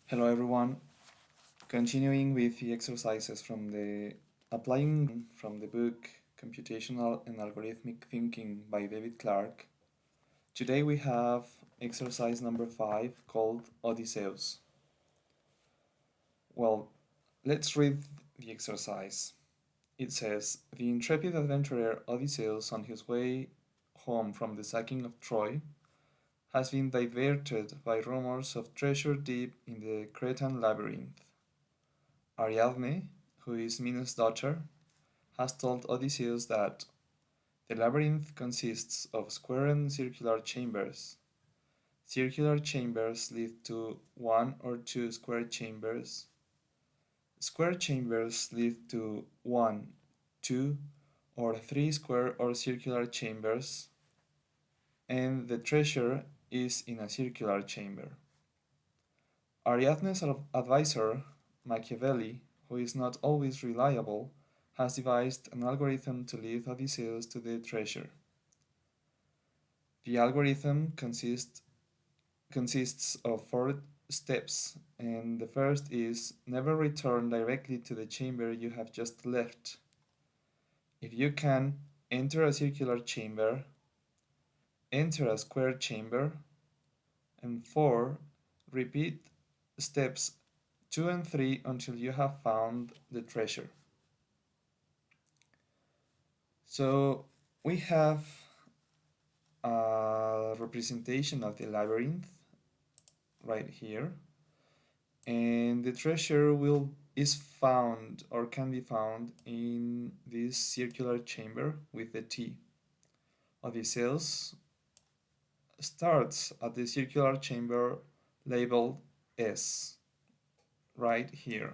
Hello everyone. Continuing with the exercises from the applying from the book Computational and Algorithmic Thinking by David Clark. Today we have exercise number 5 called Odysseus. Well, let's read the exercise. It says, the intrepid adventurer Odysseus on his way home from the sacking of Troy has been diverted by rumors of treasure deep in the Cretan labyrinth. Ariadne, who is Minos' daughter, has told Odysseus that the labyrinth consists of square and circular chambers. Circular chambers lead to one or two square chambers. Square chambers lead to one, two, or three square or circular chambers, and the treasure is in a circular chamber. Ariadne's advisor, Machiavelli, who is not always reliable, has devised an algorithm to lead Odysseus to the treasure. The algorithm consists of four steps, and the first is never return directly to the chamber you have just left. If you can, enter a circular chamber, enter a square chamber, and 4. Repeat steps 2 and 3 until you have found the treasure. So we have a representation of the labyrinth right here, and the treasure is found or can be found in this circular chamber with the T. Odysseus starts at the circular chamber labeled S right here.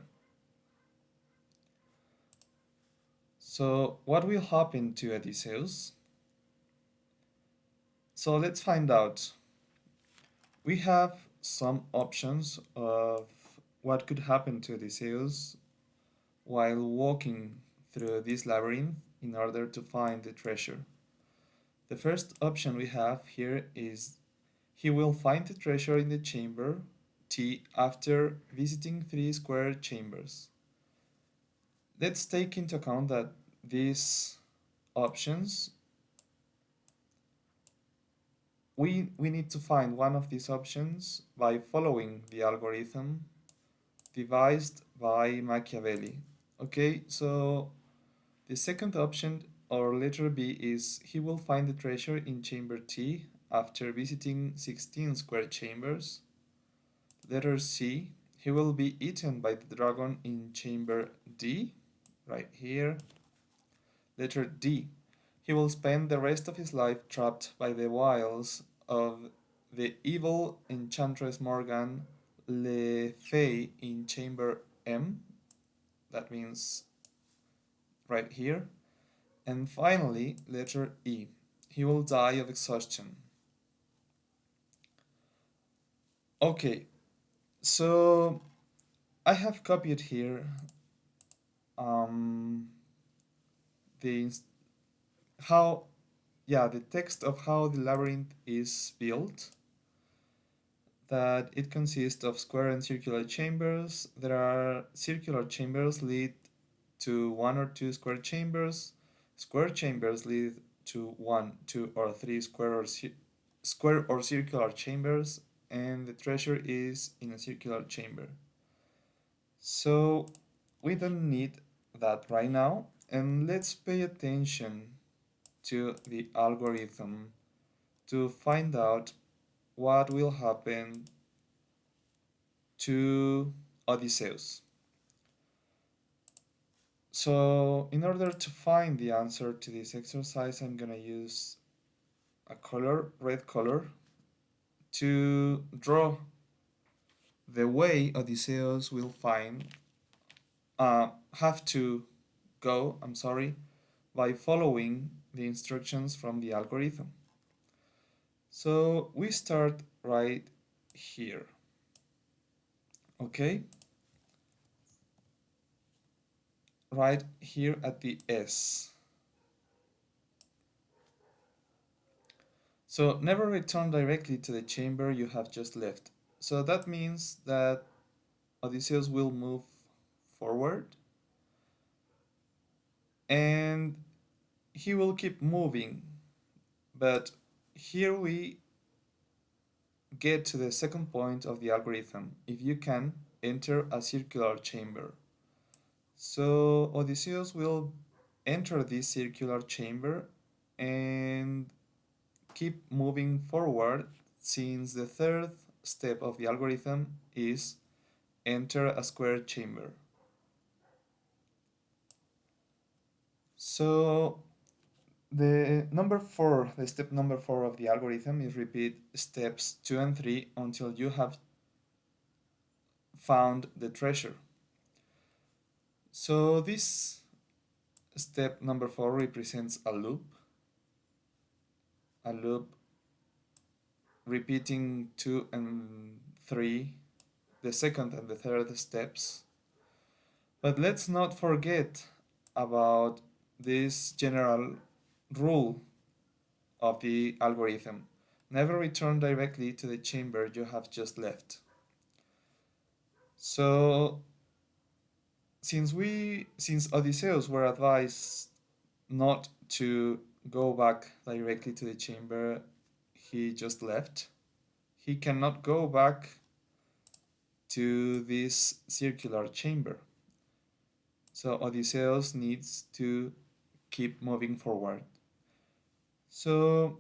So what will happen to Odysseus? So let's find out. We have some options of what could happen to Odysseus while walking through this labyrinth in order to find the treasure. The first option we have here is he will find the treasure in the chamber T after visiting 3 square chambers. Let's take into account that these options we need to find one of these options by following the algorithm devised by Machiavelli. Okay, so the second option or letter B is he will find the treasure in chamber T after visiting 16 square chambers. Letter C, he will be eaten by the dragon in chamber D, right here. Letter D, he will spend the rest of his life trapped by the wiles of the evil enchantress Morgan Le Fay in chamber M. That means right here. And finally, letter E. He will die of exhaustion. Okay, so I have copied here the how the text of how the labyrinth is built, that it consists of square and circular chambers. There are circular chambers lead to one or two square chambers. Square chambers lead to one, two, or three square or circular chambers, and the treasure is in a circular chamber. So we don't need that right now, and let's pay attention to the algorithm to find out what will happen to Odysseus. So in order to find the answer to this exercise, I'm gonna use a color, red color, to draw the way Odysseus will have to go, by following the instructions from the algorithm. So we start right here, okay? Right here at the S. So never return directly to the chamber you have just left. So that means that Odysseus will move forward and he will keep moving. But here we get to the second point of the algorithm. If you can enter a circular chamber. So Odysseus will enter this circular chamber and keep moving forward since the third step of the algorithm is enter a square chamber. So the step number 4 of the algorithm is repeat steps 2 and 3 until you have found the treasure. So this step number 4 represents a loop repeating 2 and 3, the second and the third steps. But let's not forget about this general rule of the algorithm. Never return directly to the chamber you have just left. So since Odysseus were advised not to go back directly to the chamber he just left, he cannot go back to this circular chamber. So Odysseus needs to keep moving forward. So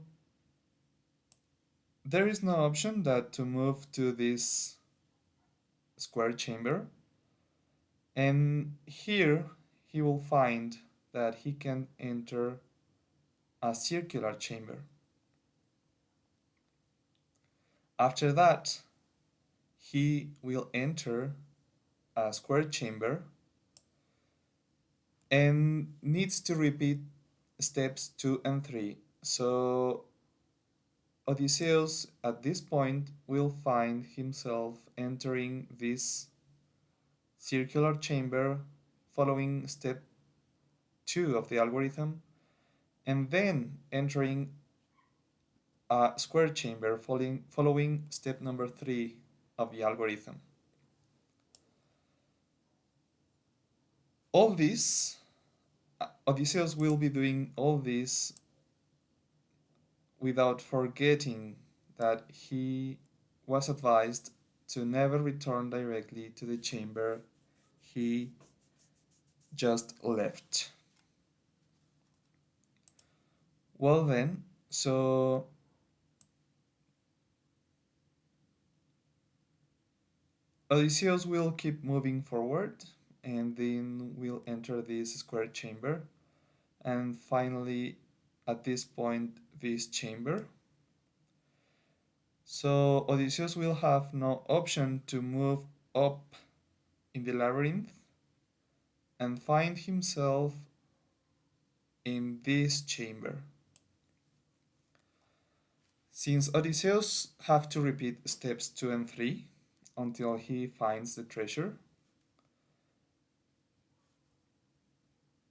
there is no option that to move to this square chamber, and here he will find that he can enter a circular chamber. After that, he will enter a square chamber and needs to repeat steps 2 and 3. So Odysseus at this point will find himself entering this circular chamber following step 2 of the algorithm and then entering a square chamber following step number 3 of the algorithm. All this, Odysseus will be doing all this without forgetting that he was advised to never return directly to the chamber he just left. Well then, so Odysseus will keep moving forward and then will enter this square chamber and finally at this point this chamber. So Odysseus will have no option to move up in the labyrinth and find himself in this chamber. Since Odysseus have to repeat steps 2 and 3 until he finds the treasure,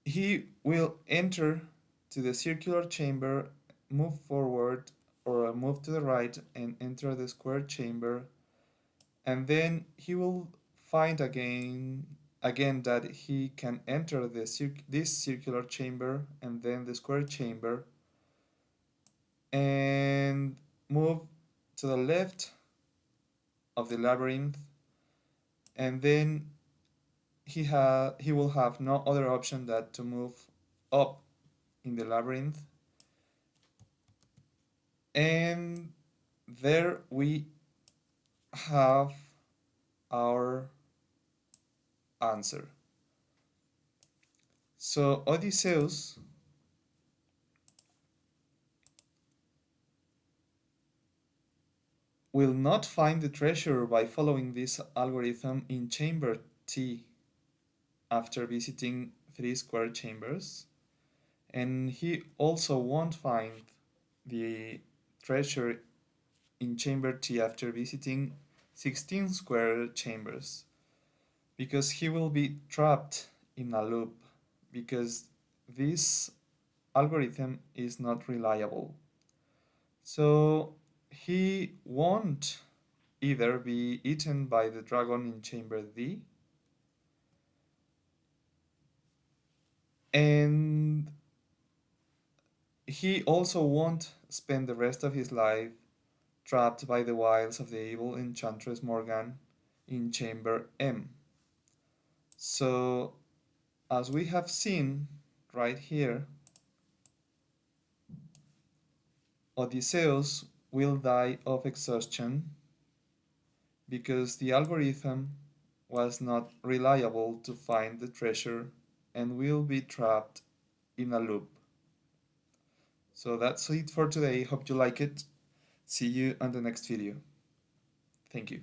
he will enter to the circular chamber, move forward or move to the right and enter the square chamber, and then he will find again that he can enter this circular chamber and then the square chamber and move to the left of the labyrinth, and then he will have no other option than to move up in the labyrinth, and there we have our answer. So Odysseus will not find the treasure by following this algorithm in chamber T after visiting 3 square chambers, and he also won't find the treasure in chamber T after visiting 16 square chambers because he will be trapped in a loop because this algorithm is not reliable. So he won't either be eaten by the dragon in chamber D, and he also won't spend the rest of his life trapped by the wiles of the evil enchantress Morgan in chamber M. So, as we have seen right here, Odysseus will die of exhaustion because the algorithm was not reliable to find the treasure and will be trapped in a loop. So that's it for today. Hope you like it. See you on the next video. Thank you.